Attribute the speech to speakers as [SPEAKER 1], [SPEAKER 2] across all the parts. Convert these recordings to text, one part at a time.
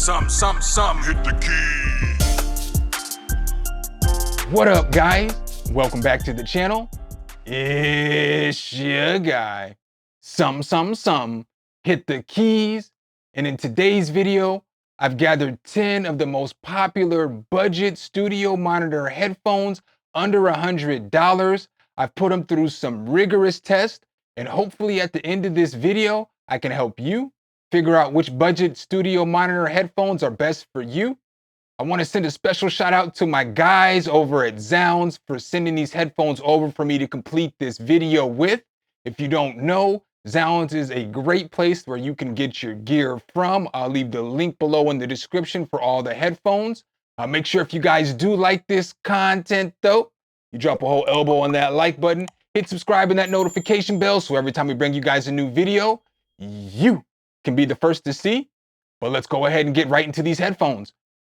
[SPEAKER 1] Hit the key.
[SPEAKER 2] What up, guys? Welcome back to the channel. It's your guy, Hit the keys. And in today's video, I've gathered 10 of the most popular budget studio monitor headphones under $100. I've put them through some rigorous tests, and hopefully at the end of this video, I can help you figure out which budget studio monitor headphones are best for you. I want to send a special shout out to my guys over at Zounds for sending these headphones over for me to complete this video with. If you don't know, Zounds is a great place where you can get your gear from. I'll leave the link below in the description for all the headphones. Make sure if you guys do like this content though, you drop a whole elbow on that like button, hit subscribe and that notification bell so every time we bring you guys a new video, you can be the first to see. But let's go ahead and get right into these headphones.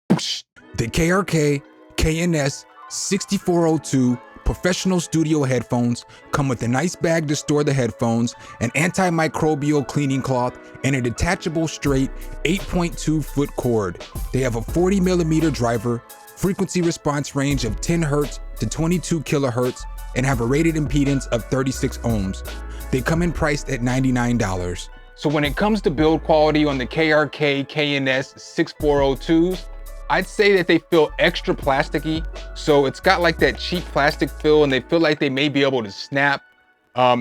[SPEAKER 3] The Krk Kns 6402 professional studio headphones come with a nice bag to store the headphones, an antimicrobial cleaning cloth, and a detachable straight 8.2 foot cord. They have a 40mm driver, frequency response range of 10 Hz to 22 kHz, and have a rated impedance of 36 ohms. They come in priced at $99.
[SPEAKER 2] So when it comes to build quality on the Krk Kns 6402s, I'd say that they feel extra plasticky. So it's got like that cheap plastic feel, and they feel like they may be able to snap.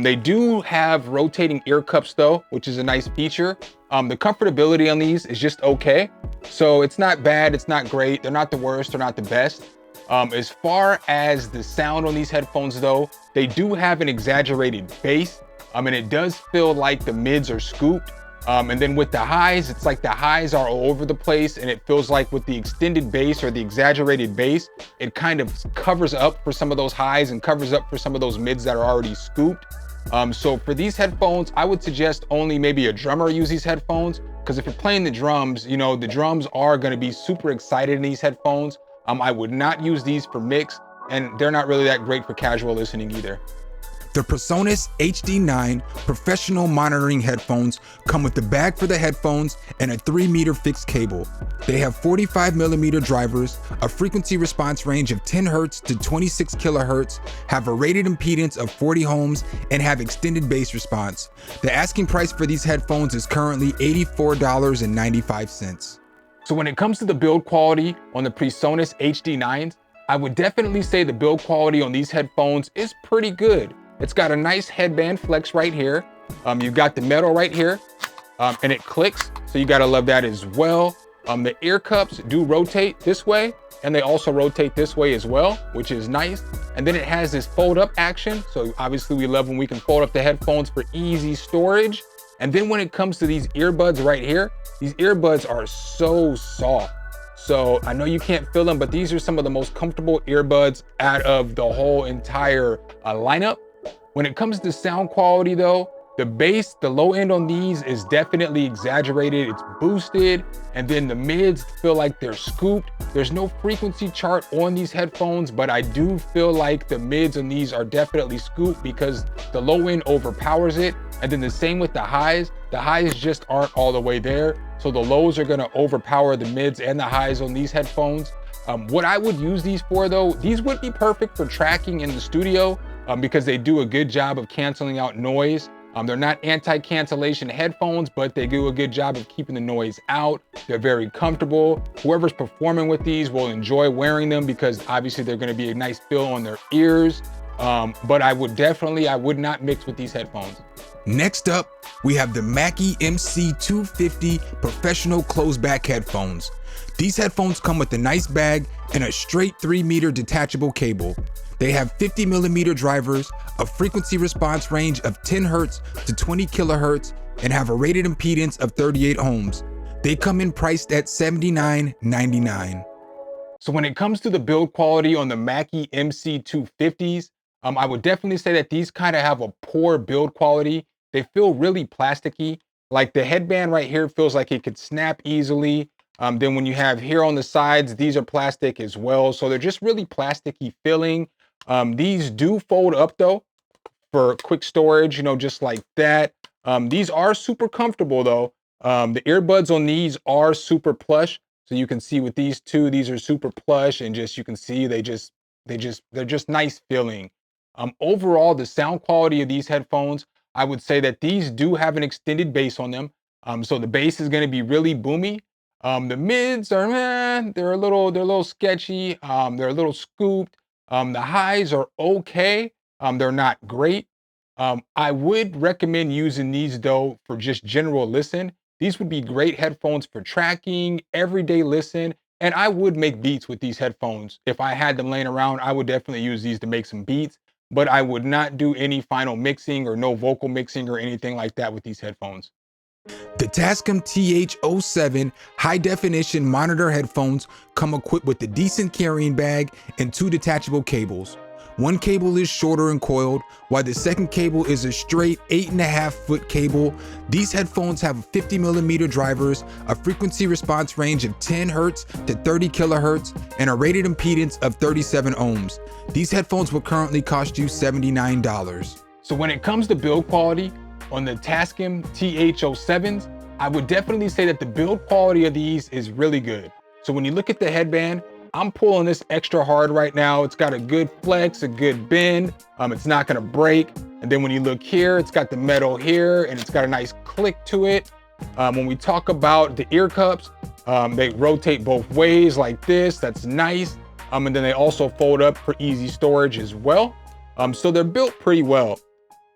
[SPEAKER 2] They do have rotating ear cups though, which is a nice feature. The comfortability on these is just okay. So it's not bad, it's not great. They're not the worst, they're not the best. As far as the sound on these headphones though, they do have an exaggerated bass. And it does feel like the mids are scooped. And then with the highs, it's like the highs are all over the place, and it feels like with the extended bass or the exaggerated bass, it kind of covers up for some of those highs and covers up for some of those mids that are already scooped. So for these headphones, I would suggest only maybe a drummer use these headphones, because if you're playing the drums, you know, the drums are going to be super excited in these headphones. I would not use these for mix, and they're not really that great for casual listening either.
[SPEAKER 3] The Presonus HD9 professional monitoring headphones come with the bag for the headphones and a 3-meter fixed cable. They have 45mm drivers, a frequency response range of 10 Hz to 26 kHz, have a rated impedance of 40 ohms, and have extended bass response. The asking price for these headphones is currently $84.95.
[SPEAKER 2] So when it comes to the build quality on the Presonus HD9s, I would definitely say the build quality on these headphones is pretty good. It's got a nice headband flex right here. You've got the metal right here, and it clicks, so you gotta love that as well. The ear cups do rotate this way, and they also rotate this way as well, which is nice. And then it has this fold up action, so obviously we love when we can fold up the headphones for easy storage. And then when it comes to these earbuds right here, these earbuds are so soft. So I know you can't feel them, but these are some of the most comfortable earbuds out of the whole entire lineup. When it comes to sound quality though, the bass, the low end on these is definitely exaggerated, it's boosted, and then the mids feel like they're scooped. There's no frequency chart on these headphones, but I do feel like the mids on these are definitely scooped because the low end overpowers it. And then the same with the highs just aren't all the way there. So the lows are gonna overpower the mids and the highs on these headphones. What I would use these for though, these would be perfect for tracking in the studio because they do a good job of canceling out noise. They're not anti-cancellation headphones, but they do a good job of keeping the noise out. They're very comfortable. Whoever's performing with these will enjoy wearing them because obviously they're gonna be a nice feel on their ears. But I would not mix with these headphones.
[SPEAKER 3] Next up, we have the Mackie MC250 professional closed-back headphones. These headphones come with a nice bag and a straight 3-meter detachable cable. They have 50mm drivers, a frequency response range of 10 Hz to 20 kHz, and have a rated impedance of 38 ohms. They come in priced at $79.99.
[SPEAKER 2] So when it comes to the build quality on the Mackie MC250s, I would definitely say that these kind of have a poor build quality. They feel really plasticky. Like the headband right here feels like it could snap easily. Then when you have here on the sides, these are plastic as well. So they're just really plasticky feeling. These do fold up though for quick storage, you know, just like that. These are super comfortable though. The earbuds on these are super plush. So you can see with these two, these are super plush, and just you can see they're just nice feeling. Overall, the sound quality of these headphones, I would say that these do have an extended bass on them. So the bass is going to be really boomy. The mids are, they're a little sketchy. They're a little scooped. The highs are okay. They're not great. I would recommend using these though for just general listen. These would be great headphones for tracking, everyday listen, and I would make beats with these headphones. If I had them laying around, I would definitely use these to make some beats, but I would not do any final mixing or no vocal mixing or anything like that with these headphones.
[SPEAKER 3] The Tascam TH-07 high definition monitor headphones come equipped with a decent carrying bag and 2 detachable cables. One cable is shorter and coiled, while the second cable is a straight 8.5-foot cable. These headphones have 50mm drivers, a frequency response range of 10 Hz to 30 kHz, and a rated impedance of 37 ohms. These headphones will currently cost you $79.
[SPEAKER 2] So when it comes to build quality on the Tascam TH-07s, I would definitely say that the build quality of these is really good. So when you look at the headband, I'm pulling this extra hard right now. It's got a good flex, a good bend. It's not gonna break. And then when you look here, it's got the metal here and it's got a nice click to it. When we talk about the ear cups, they rotate both ways like this. That's nice. And then they also fold up for easy storage as well. So they're built pretty well.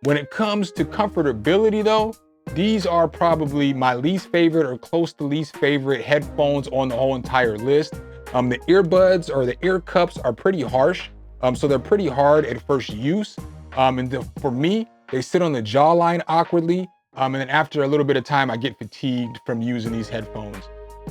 [SPEAKER 2] When it comes to comfortability though, these are probably my least favorite or close to least favorite headphones on the whole entire list. The earbuds or the ear cups are pretty harsh. So they're pretty hard at first use. For me, they sit on the jawline awkwardly. And then after a little bit of time, I get fatigued from using these headphones.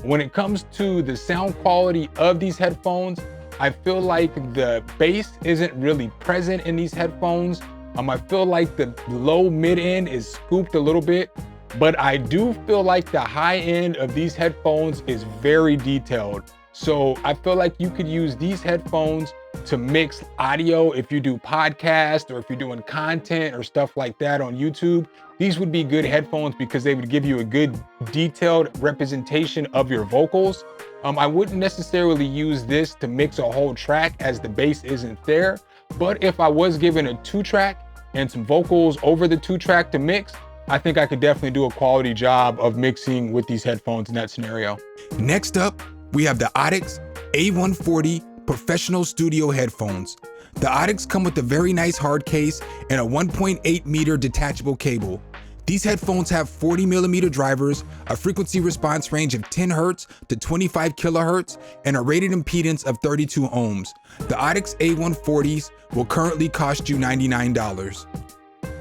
[SPEAKER 2] When it comes to the sound quality of these headphones, I feel like the bass isn't really present in these headphones. I feel like the low mid end is scooped a little bit, but I do feel like the high end of these headphones is very detailed. So I feel like you could use these headphones to mix audio if you do podcasts or if you're doing content or stuff like that on YouTube. These would be good headphones because they would give you a good detailed representation of your vocals. I wouldn't necessarily use this to mix a whole track as the bass isn't there. But if I was given a 2-track and some vocals over the 2-track to mix, I think I could definitely do a quality job of mixing with these headphones in that scenario.
[SPEAKER 3] Next up, we have the Audix A140 professional studio headphones. The Audix come with a very nice hard case and a 1.8 meter detachable cable. These headphones have 40mm drivers, a frequency response range of 10 Hz to 25 kHz, and a rated impedance of 32 ohms. The Audix A140s will currently cost you $99.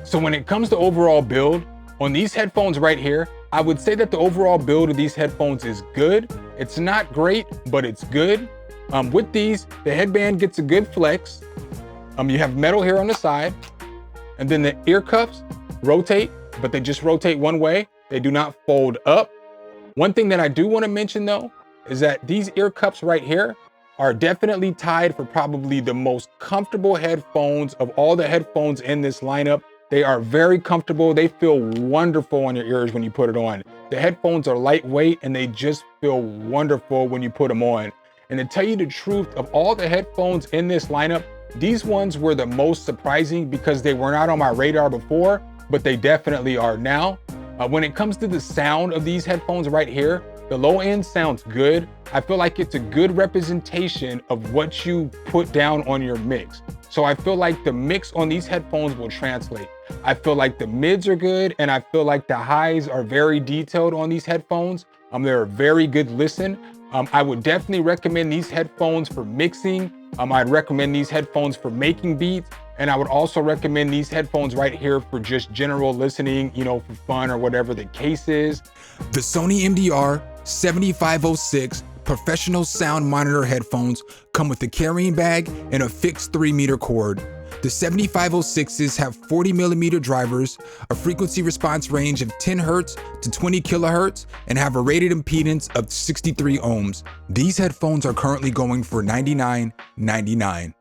[SPEAKER 2] So when it comes to overall build, on these headphones right here, I would say that the overall build of these headphones is good. It's not great, but it's good. With these, the headband gets a good flex. You have metal here on the side, and then the ear cuffs rotate, but they just rotate one way. They do not fold up. One thing that I do want to mention though, is that these ear cups right here are definitely tied for probably the most comfortable headphones of all the headphones in this lineup. They are very comfortable. They feel wonderful on your ears when you put it on. The headphones are lightweight and they just feel wonderful when you put them on. And to tell you the truth, of all the headphones in this lineup, these ones were the most surprising because they were not on my radar before, but they definitely are now. When it comes to the sound of these headphones right here, the low end sounds good. I feel like it's a good representation of what you put down on your mix. So I feel like the mix on these headphones will translate. I feel like the mids are good and I feel like the highs are very detailed on these headphones. They're a very good listen. I would definitely recommend these headphones for mixing. I'd recommend these headphones for making beats. And I would also recommend these headphones right here for just general listening, you know, for fun or whatever the case is.
[SPEAKER 3] The Sony MDR-7506 professional sound monitor headphones come with a carrying bag and a fixed 3-meter cord. The 7506s have 40mm drivers, a frequency response range of 10 Hz to 20 kHz, and have a rated impedance of 63 ohms. These headphones are currently going for $99.99.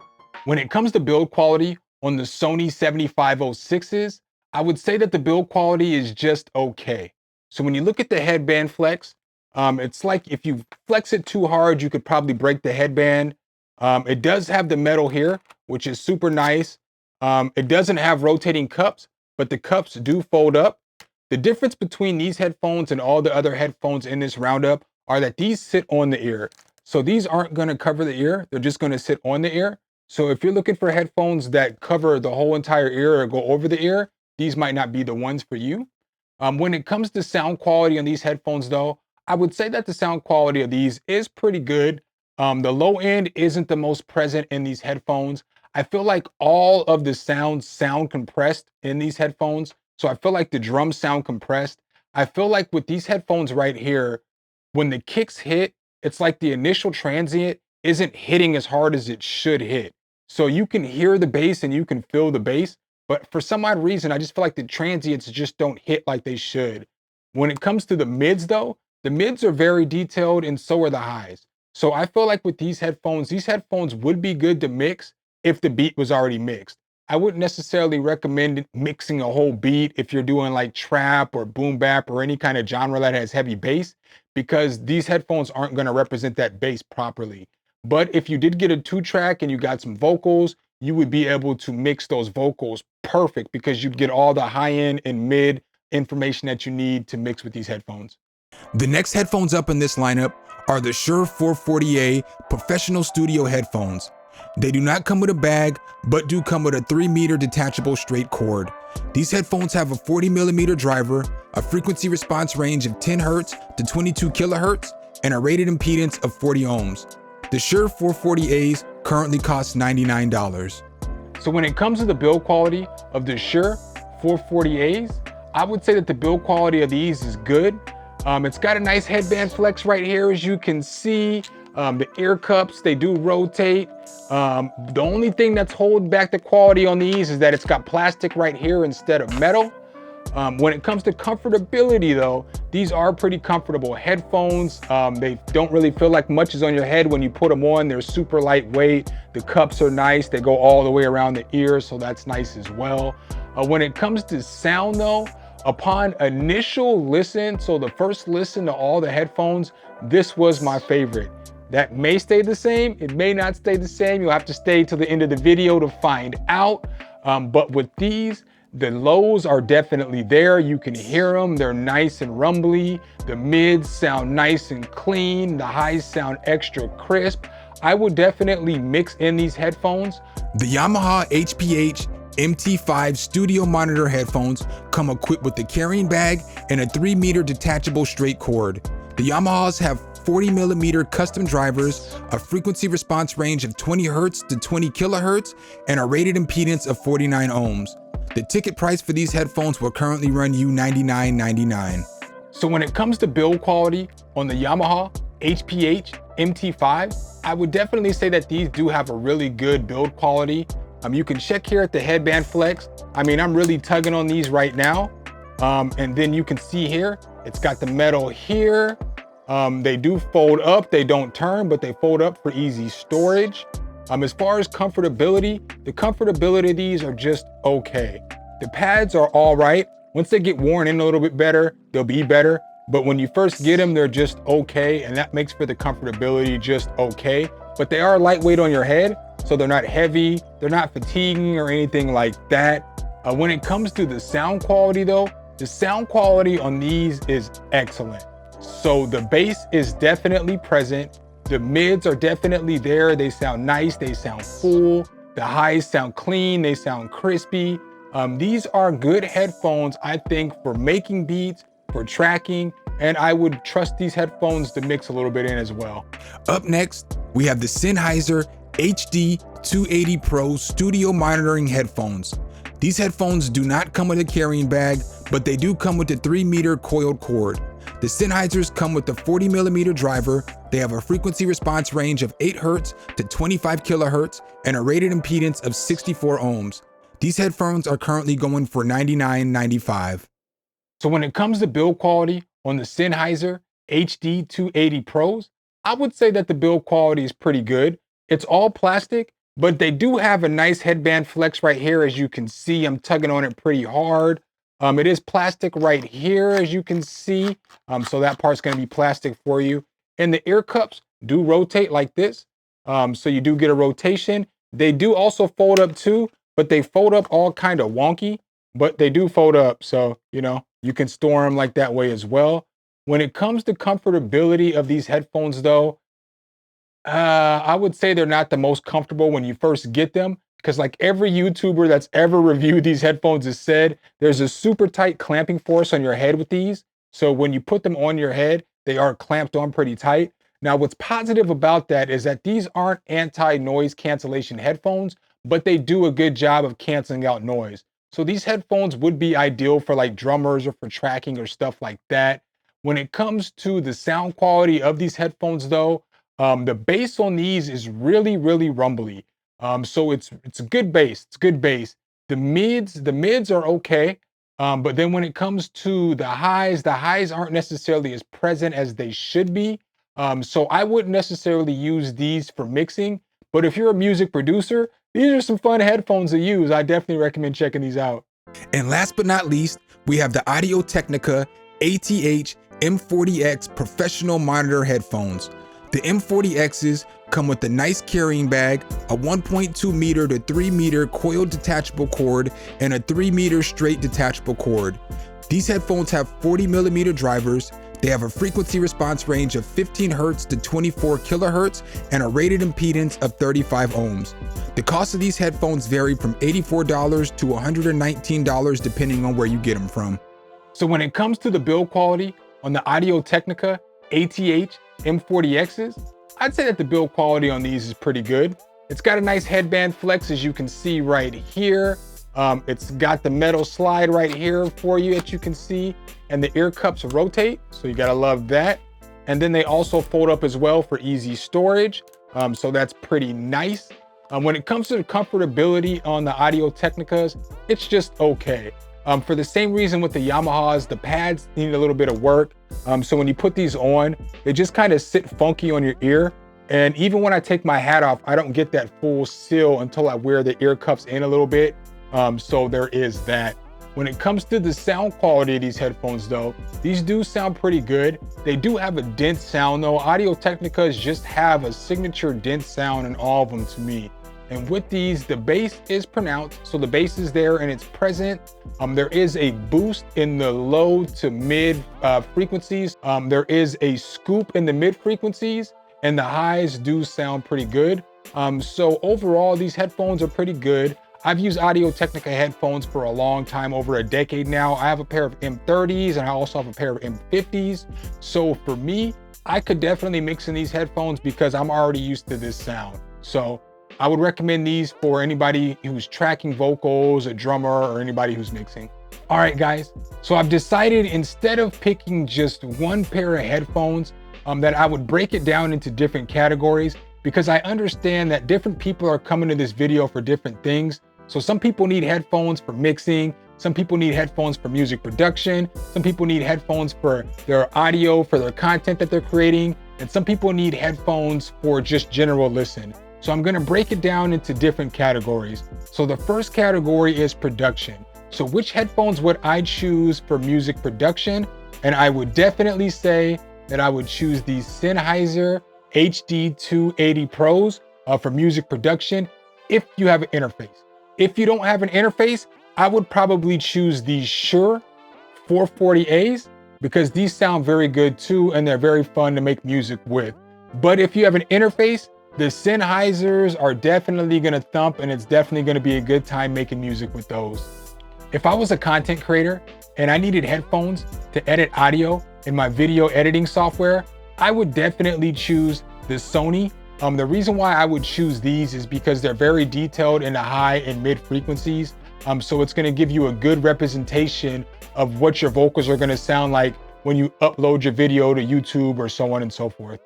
[SPEAKER 2] When it comes to build quality on the Sony 7506s, I would say that the build quality is just okay. So when you look at the headband flex, it's like if you flex it too hard, you could probably break the headband. It does have the metal here, which is super nice. It doesn't have rotating cups, but the cups do fold up. The difference between these headphones and all the other headphones in this roundup are that these sit on the ear. So these aren't going to cover the ear. They're just going to sit on the ear. So if you're looking for headphones that cover the whole entire ear or go over the ear, these might not be the ones for you. When it comes to sound quality on these headphones though, I would say that the sound quality of these is pretty good. The low end isn't the most present in these headphones. I feel like all of the sound compressed in these headphones. So I feel like the drums sound compressed. I feel like with these headphones right here, when the kicks hit, it's like the initial transient isn't hitting as hard as it should hit. So you can hear the bass and you can feel the bass, but for some odd reason, I just feel like the transients just don't hit like they should. When it comes to the mids though, the mids are very detailed and so are the highs. So I feel like with these headphones would be good to mix if the beat was already mixed. I wouldn't necessarily recommend mixing a whole beat if you're doing like trap or boom bap or any kind of genre that has heavy bass, because these headphones aren't going to represent that bass properly. But if you did get a 2-track and you got some vocals, you would be able to mix those vocals perfect because you'd get all the high end and mid information that you need to mix with these headphones.
[SPEAKER 3] The next headphones up in this lineup are the Shure 440A professional studio headphones. They do not come with a bag, but do come with a 3-meter detachable straight cord. These headphones have a 40mm driver, a frequency response range of 10 Hz to 22 kHz, and a rated impedance of 40 ohms. The Shure 440As currently cost $99.
[SPEAKER 2] So when it comes to the build quality of the Shure 440As, I would say that the build quality of these is good. It's got a nice headband flex right here, as you can see. The ear cups, they do rotate. The only thing that's holding back the quality on these is that it's got plastic right here instead of metal. When it comes to comfortability though, these are pretty comfortable headphones. They don't really feel like much is on your head when you put them on. They're super lightweight. The cups are nice. They go all the way around the ear, so that's nice as well. When it comes to sound though, upon initial listen, so the first listen to all the headphones, this was my favorite. That may stay the same, it may not stay the same. You'll have to stay till the end of the video to find out. But with these, the lows are definitely there. You can hear them, they're nice and rumbly. The mids sound nice and clean. The highs sound extra crisp. I would definitely mix in these headphones.
[SPEAKER 3] The Yamaha HPH-MT5 studio monitor headphones come equipped with a carrying bag and a 3-meter detachable straight cord. The Yamahas have 40mm custom drivers, a frequency response range of 20 Hz to 20 kHz, and a rated impedance of 49 ohms. The ticket price for these headphones will currently run you $99.99.
[SPEAKER 2] So when it comes to build quality on the Yamaha HPH-MT5, I would definitely say that these do have a really good build quality. You can check here at the headband flex. I mean, I'm really tugging on these right now. And then you can see here, it's got the metal here. They do fold up, they don't turn, but they fold up for easy storage. As far as comfortability, the comfortability of these are just okay. The pads are all right. Once they get worn in a little bit better, they'll be better. But when you first get them, they're just okay. And that makes for the comfortability just okay. But they are lightweight on your head, so they're not heavy. They're not fatiguing or anything like that. When it comes to the sound quality though, the sound quality on these is excellent. So the bass is definitely present. The mids are definitely there. They sound nice, they sound full. The highs sound clean, they sound crispy. These are good headphones, I think, for making beats, for tracking, and I would trust these headphones to mix a little bit in as well.
[SPEAKER 3] Up next, we have the Sennheiser HD280 Pro studio monitoring headphones. These headphones do not come with a carrying bag, but they do come with a 3-meter coiled cord. The Sennheisers come with the 40mm driver. They have a frequency response range of 8 Hz to 25 kHz and a rated impedance of 64 ohms. These headphones are currently going for $99.95.
[SPEAKER 2] So when it comes to build quality on the Sennheiser HD280 Pros, I would say that the build quality is pretty good. It's all plastic, but they do have a nice headband flex right here. As you can see, I'm tugging on it pretty hard. It is plastic right here, as you can see. So that part's gonna be plastic for you. And the ear cups do rotate like this. So you do get a rotation. They do also fold up too, but they fold up all kind of wonky, but they do fold up. So, you know, you can store them like that way as well. When it comes to comfortability of these headphones though, I would say they're not the most comfortable when you first get them, because like every YouTuber that's ever reviewed these headphones has said, there's a super tight clamping force on your head with these. So when you put them on your head, they are clamped on pretty tight. Now, what's positive about that is that these aren't anti-noise cancellation headphones, but they do a good job of canceling out noise. So these headphones would be ideal for like drummers or for tracking or stuff like that. When it comes to the sound quality of these headphones though, the bass on these is really, really rumbly. So it's a good bass. It's good bass. The mids are okay. But then when it comes to the highs aren't necessarily as present as they should be. So I wouldn't necessarily use these for mixing. But if you're a music producer, these are some fun headphones to use. I definitely recommend checking these out.
[SPEAKER 3] And last but not least, we have the Audio Technica ATH-M40X professional monitor headphones. The M40Xs come with a nice carrying bag, a 1.2 meter to 3 meter coiled detachable cord, and a 3 meter straight detachable cord. These headphones have 40mm drivers. They have a frequency response range of 15 Hz to 24 kHz and a rated impedance of 35 ohms. The cost of these headphones vary from $84 to $119 depending on where you get them from.
[SPEAKER 2] So when it comes to the build quality on the Audio Technica ATH-M40Xs, I'd say that the build quality on these is pretty good. It's got a nice headband flex, as you can see right here. It's got the metal slide right here for you, that you can see, and the ear cups rotate, so you gotta love that. And then they also fold up as well for easy storage, so that's pretty nice. When it comes to the comfortability on the Audio Technicas, it's just okay. For the same reason with the Yamahas, the pads need a little bit of work. So when you put these on, they just kind of sit funky on your ear. And even when I take my hat off, I don't get that full seal until I wear the ear cuffs in a little bit. So there is that. When it comes to the sound quality of these headphones though, these do sound pretty good. They do have a dense sound though. Audio Technicas just have a signature dense sound in all of them to me. And with these, the bass is pronounced, so the bass is there and it's present. There is a boost in the low to mid frequencies. There is a scoop in the mid frequencies, and the highs do sound pretty good. So overall, these headphones are pretty good. I've used Audio Technica headphones for a long time, over a decade now. I have a pair of M30s and I also have a pair of M50s. So for me, I could definitely mix in these headphones because I'm already used to this sound. So I would recommend these for anybody who's tracking vocals, a drummer, or anybody who's mixing. All right, guys. So I've decided, instead of picking just one pair of headphones, that I would break it down into different categories, because I understand that different people are coming to this video for different things. So some people need headphones for mixing. Some people need headphones for music production. Some people need headphones for their audio, for their content that they're creating. And some people need headphones for just general listen. So I'm gonna break it down into different categories. So the first category is production. So which headphones would I choose for music production? And I would definitely say that I would choose these Sennheiser HD280 Pros for music production if you have an interface. If you don't have an interface, I would probably choose these Shure 440As because these sound very good too, and they're very fun to make music with. But if you have an interface, the Sennheisers are definitely gonna thump, and it's definitely gonna be a good time making music with those. If I was a content creator and I needed headphones to edit audio in my video editing software, I would definitely choose the Sony. The reason why I would choose these is because they're very detailed in the high and mid frequencies. So it's gonna give you a good representation of what your vocals are gonna sound like when you upload your video to YouTube or so on and so forth.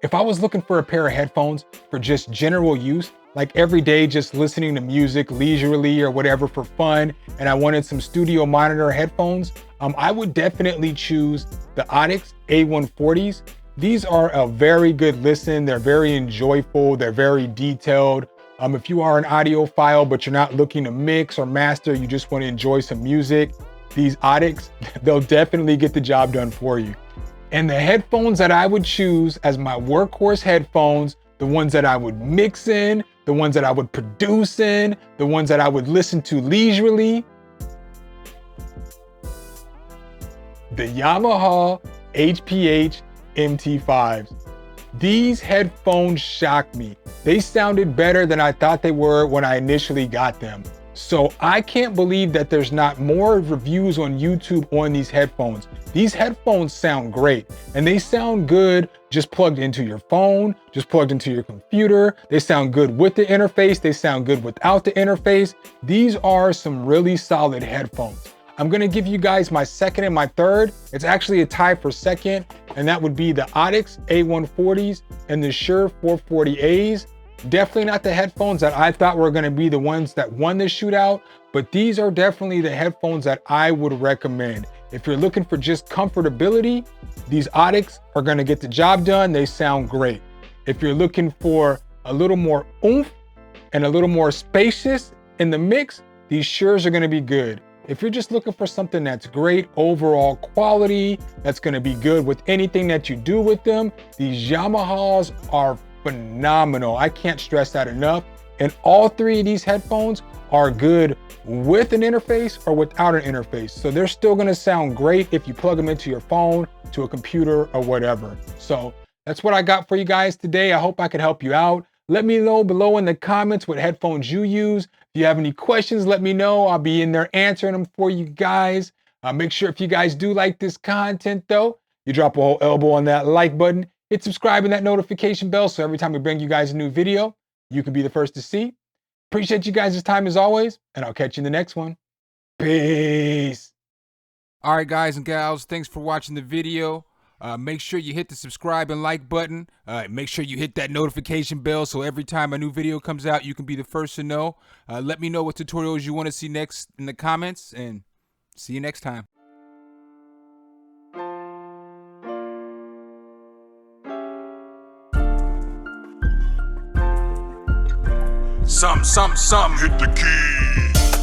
[SPEAKER 2] If I was looking for a pair of headphones for just general use, like every day just listening to music leisurely or whatever for fun, and I wanted some studio monitor headphones, I would definitely choose the Audix A140s. These are a very good listen. They're very enjoyable. They're very detailed. If you are an audiophile, but you're not looking to mix or master, you just want to enjoy some music, these Audix, they'll definitely get the job done for you. And the headphones that I would choose as my workhorse headphones, the ones that I would mix in, the ones that I would produce in, the ones that I would listen to leisurely, the Yamaha HPH-MT5s. These headphones shocked me. They sounded better than I thought they were when I initially got them. So I can't believe that there's not more reviews on YouTube on these headphones. These headphones sound great, and they sound good just plugged into your phone, just plugged into your computer. They sound good with the interface. They sound good without the interface. These are some really solid headphones. I'm gonna give you guys my second and my third. It's actually a tie for second, and that would be the Audix A140s and the Shure 440As. Definitely not the headphones that I thought were gonna be the ones that won this shootout, but these are definitely the headphones that I would recommend. If you're looking for just comfortability, these Audix are gonna get the job done. They sound great. If you're looking for a little more oomph and a little more spacious in the mix, these Shures are gonna be good. If you're just looking for something that's great overall quality, that's gonna be good with anything that you do with them, these Yamahas are phenomenal. I can't stress that enough. And all three of these headphones are good with an interface or without an interface. So they're still gonna sound great if you plug them into your phone, to a computer or whatever. So that's what I got for you guys today. I hope I could help you out. Let me know below in the comments what headphones you use. If you have any questions, let me know. I'll be in there answering them for you guys. Make sure if you guys do like this content though, you drop a whole elbow on that like button, hit subscribe and that notification bell so every time we bring you guys a new video, you can be the first to see. Appreciate you guys' time as always, and I'll catch you in the next one. Peace.
[SPEAKER 3] All right, guys and gals, thanks for watching the video. Make sure you hit the subscribe and like button. Make sure you hit that notification bell so every time a new video comes out, you can be the first to know. Let me know what tutorials you want to see next in the comments, and see you next time.
[SPEAKER 1] Hit the key.